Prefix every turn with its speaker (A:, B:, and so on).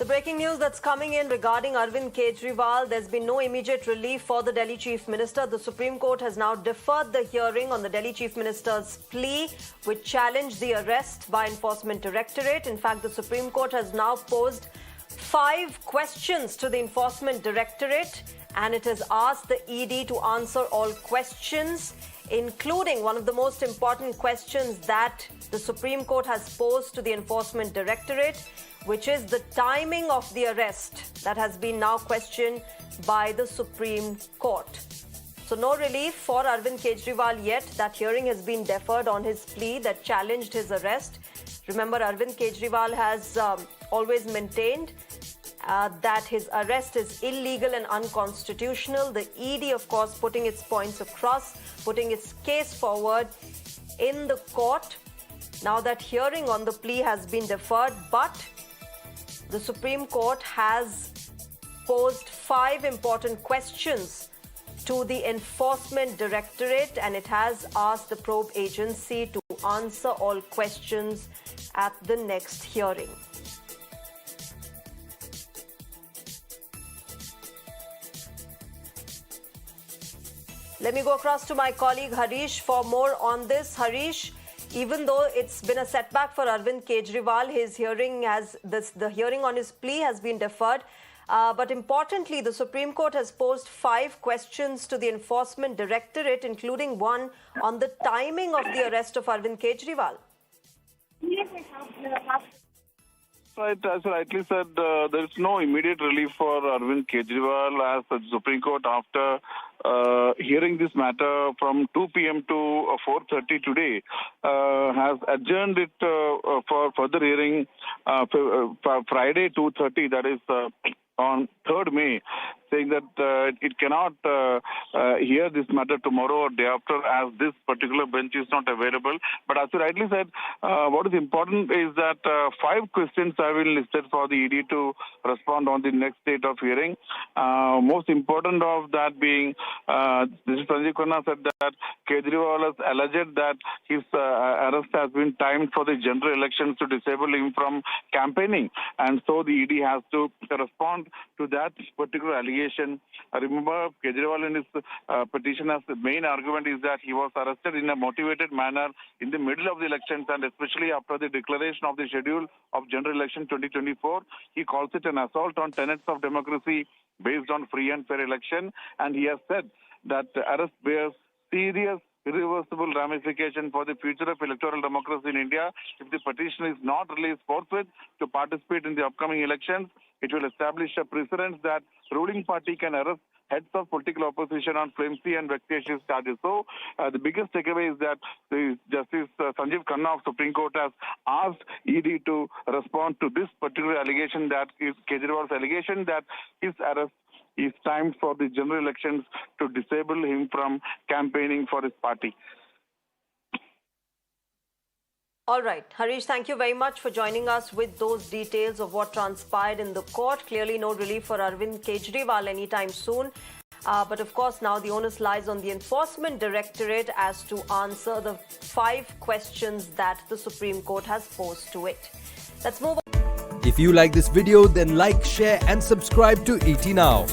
A: The breaking news that's coming in regarding Arvind Kejriwal, there's been no immediate relief for the Delhi Chief Minister. The Supreme Court has now deferred the hearing on the Delhi Chief Minister's plea, which challenged the arrest by Enforcement Directorate. In fact, the Supreme Court has now posed 5 questions to the Enforcement Directorate, and it has asked the ED to answer all questions, including one of the most important questions that the Supreme Court has posed to the Enforcement Directorate, which is the timing of the arrest that has been now questioned by the Supreme Court. So no relief for Arvind Kejriwal yet. That hearing has been deferred on his plea that challenged his arrest. Remember, Arvind Kejriwal has always maintained that his arrest is illegal and unconstitutional. The ED, of course, putting its points across, putting its case forward in the court. Now that hearing on the plea has been deferred, but the Supreme Court has posed 5 important questions to the Enforcement Directorate, and it has asked the probe agency to answer all questions at the next hearing. Let me go across to my colleague Harish for more on this. Harish, even though it's been a setback for Arvind Kejriwal, the hearing on his plea has been deferred. But importantly, the Supreme Court has posed 5 questions to the Enforcement Directorate, including one on the timing of the arrest of Arvind Kejriwal.
B: Right, as rightly said, there is no immediate relief for Arvind Kejriwal, as the Supreme Court, after hearing this matter from 2 p.m. to 4:30 today, has adjourned it for further hearing Friday 2:30, that is on 3rd May, saying that it cannot hear this matter tomorrow or day after, as this particular bench is not available. But as you rightly said, what is important is that 5 questions have been listed for the ED to respond on the next date of hearing. Most important of that being, this is Sanjeev Khanna said that Kejriwal has alleged that his arrest has been timed for the general elections to disable him from campaigning, and so the ED has to respond to that particular allegation. Remember, Kejriwal in his petition, as the main argument is that he was arrested in a motivated manner in the middle of the elections, and especially after the declaration of the schedule of general election 2024. He calls it an assault on tenets of democracy based on free and fair election, and he has said that the arrest bears serious irreversible ramification for the future of electoral democracy in India. If the petition is not released forthwith to participate in the upcoming elections, it will establish a precedent that ruling party can arrest heads of political opposition on flimsy and vexatious charges. So, the biggest takeaway is that the Justice Sanjeev Khanna of Supreme Court has asked ED to respond to this particular allegation, that is Kejriwal's allegation that his arrest is timed for the general elections to disable him from campaigning for his party.
A: All right, Harish, thank you very much for joining us with those details of what transpired in the court. Clearly no relief for Arvind Kejriwal anytime soon. But of course, now the onus lies on the Enforcement Directorate as to answer the 5 questions that the Supreme Court has posed to it. Let's move on.
C: If you like this video, then like, share and subscribe to ET Now.